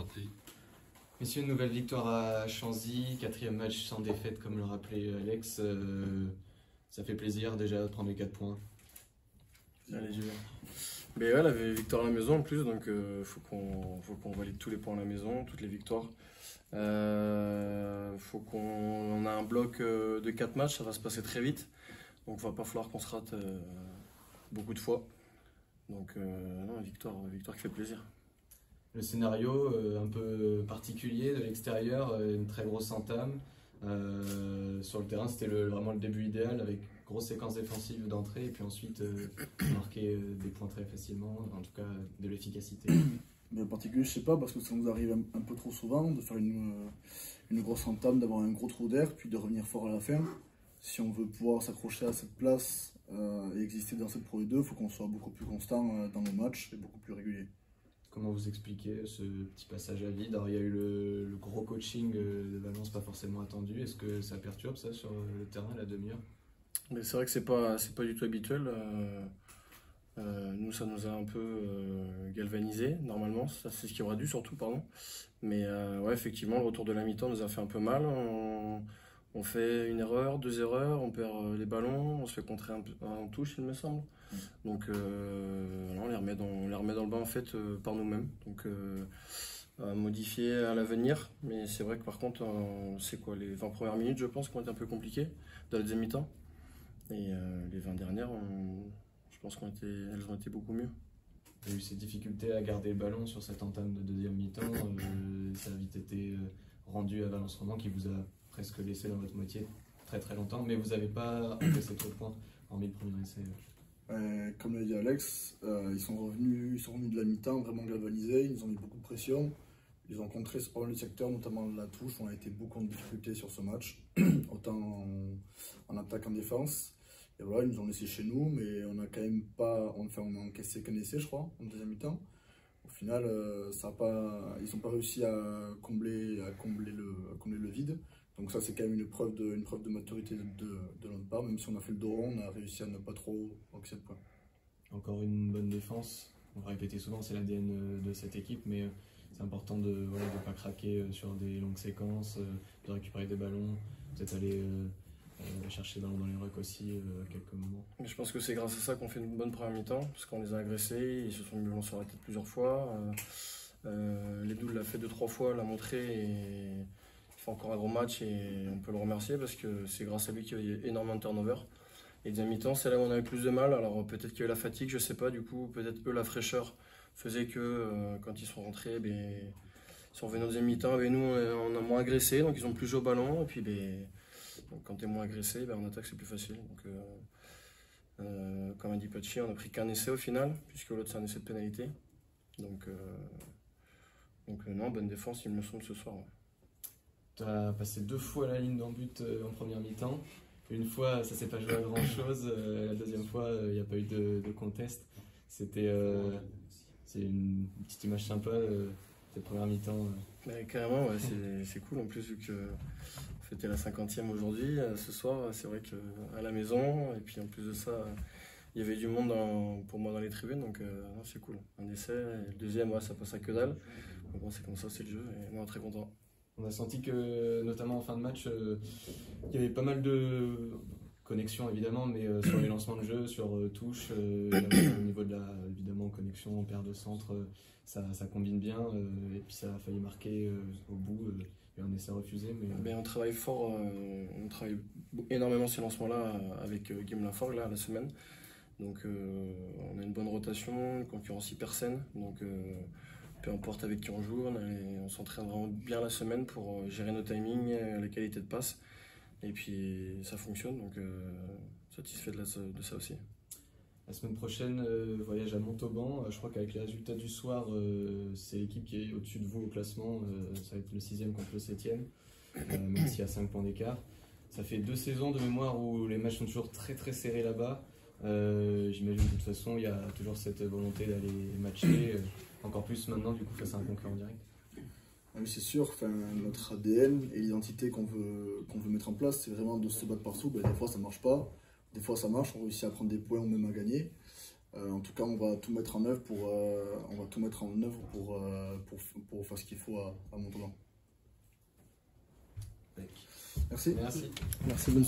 Enchanté. Messieurs, une nouvelle victoire à Chanzy, 4e match sans défaite comme le rappelait Alex. Ça fait plaisir déjà de prendre les 4 points. Allez, j'y vais. Mais ouais, la victoire à la maison en plus, donc faut qu'on valide tous les points à la maison, toutes les victoires. Faut qu'on a un bloc de 4 matchs, ça va se passer très vite. Donc il va pas falloir qu'on se rate beaucoup de fois. Donc non, victoire qui fait plaisir. Le scénario un peu particulier de l'extérieur, une très grosse entame. Sur le terrain, c'était vraiment le début idéal avec grosse séquence défensive d'entrée et puis ensuite marquer des points très facilement, en tout cas de l'efficacité. Mais en particulier, je sais pas, parce que ça nous arrive un peu trop souvent de faire une grosse entame, d'avoir un gros trou d'air, puis de revenir fort à la fin. Si on veut pouvoir s'accrocher à cette place et exister dans cette Pro 2, il faut qu'on soit beaucoup plus constant dans nos matchs et beaucoup plus régulier. Comment vous expliquez ce petit passage à vide? Alors, il y a eu le gros coaching de Valence pas forcément attendu. Est-ce que ça perturbe ça sur le terrain, la demi-heure? Mais c'est vrai que c'est pas du tout habituel. Nous, ça nous a un peu galvanisé normalement. Ça, c'est ce qui aurait dû surtout, pardon. Mais ouais, effectivement, le retour de la mi-temps nous a fait un peu mal. On fait une erreur, 2 erreurs, on perd les ballons, on se fait contrer en touche, il me semble. Donc on les remet dans le bain en fait par nous-mêmes. Donc à modifier à l'avenir. Mais c'est vrai que par contre, c'est quoi, les 20 premières minutes, je pense, qui ont été un peu compliquées dans la deuxième mi-temps. Et les 20 dernières, je pense qu'elles ont été beaucoup mieux. Il y a eu ces difficultés à garder le ballon sur cette entame de deuxième mi-temps. Ça a vite été rendu à Valence Roman qui vous a presque laissé dans votre moitié très très longtemps. Mais vous n'avez pas encaissé trop de points, hormis le premier essai. Comme l'a dit Alex, ils sont revenus de la mi-temps vraiment galvanisés, ils nous ont mis beaucoup de pression. Ils ont contré pas mal de secteurs, notamment la touche. On a été beaucoup en difficulté sur ce match, autant en attaque qu'en défense. Et voilà, ils nous ont laissé chez nous, mais on a quand même pas. On a encaissé qu'un essai, je crois, en deuxième mi-temps. Au final, ils n'ont pas réussi à combler le vide. Donc ça, c'est quand même une preuve de maturité de notre part. Même si on a fait le dos rond, on a réussi à ne pas trop encaisser de points. Encore une bonne défense. On va répéter souvent, c'est l'ADN de cette équipe, mais c'est important de ne pas craquer sur des longues séquences, de récupérer des ballons, peut-être aller chercher dans les rucks aussi à quelques moments. Mais je pense que c'est grâce à ça qu'on fait une bonne première mi-temps, parce qu'on les a agressés, ils se sont mis le ballon sur la tête plusieurs fois. Ledou l'a fait 2-3 fois, l'a montré et il fait encore un gros match et on peut le remercier parce que c'est grâce à lui qu'il y a eu énormément de turnover. Et deuxième mi-temps, c'est là où on avait plus de mal. Alors peut-être qu'il y a eu la fatigue, je sais pas, du coup, peut-être eux, la fraîcheur faisait que quand ils sont rentrés, ils sont revenus en deuxième mi-temps, et nous, on a moins agressé, donc ils ont plus joué au ballon. Et puis, donc, quand tu es moins agressé, en attaque, c'est plus facile. Donc, comme a dit Pachi, on a pris qu'un essai au final, puisque l'autre, c'est un essai de pénalité. Donc non, bonne défense, il me semble, ce soir. Ouais. Tu as passé 2 fois la ligne d'en but en première mi-temps. Une fois, ça s'est pas joué à grand chose. La deuxième fois, il n'y a pas eu de contest. C'est une petite image sympa de cette première mi-temps. Carrément, ouais, c'est cool. En plus, vu que c'était la 50e aujourd'hui, ce soir, c'est vrai qu'à la maison, et puis en plus de ça, il y avait du monde pour moi dans les tribunes, donc c'est cool. Un essai, et le deuxième, ouais, ça passe à que dalle. Mais bon, c'est comme ça, c'est le jeu, et moi, très content. On a senti que, notamment en fin de match, il y avait pas mal de connexions évidemment, mais sur les lancements de jeu, sur touche, au niveau de la évidemment connexion, paire de centre, ça combine bien, et puis ça a failli marquer au bout. Il y a un essai refusé. Mais on travaille fort, on travaille énormément ces lancements-là avec Guillaume Laforgue là, la semaine. Donc on a une bonne rotation, une concurrence hyper saine. Donc peu importe avec qui on joue, on s'entraîne vraiment bien la semaine pour gérer nos timings, la qualité de passe. Et puis ça fonctionne, donc satisfait de ça aussi. La semaine prochaine, voyage à Montauban. Je crois qu'avec les résultats du soir, c'est l'équipe qui est au-dessus de vous au classement. Ça va être le 6e contre le 7e, même s'il y a 5 points d'écart. Ça fait 2 saisons de mémoire où les matchs sont toujours très très serrés là-bas. J'imagine que de toute façon, il y a toujours cette volonté d'aller matcher, encore plus maintenant du coup face à un concurrent direct. Oui, c'est sûr, notre ADN et l'identité qu'on veut mettre en place, c'est vraiment de se battre partout. Des fois ça marche pas, des fois ça marche, on réussit à prendre des points ou même à gagner. En tout cas, on va tout mettre en œuvre pour faire ce qu'il faut à Montauban. Merci. Merci, bonne soirée.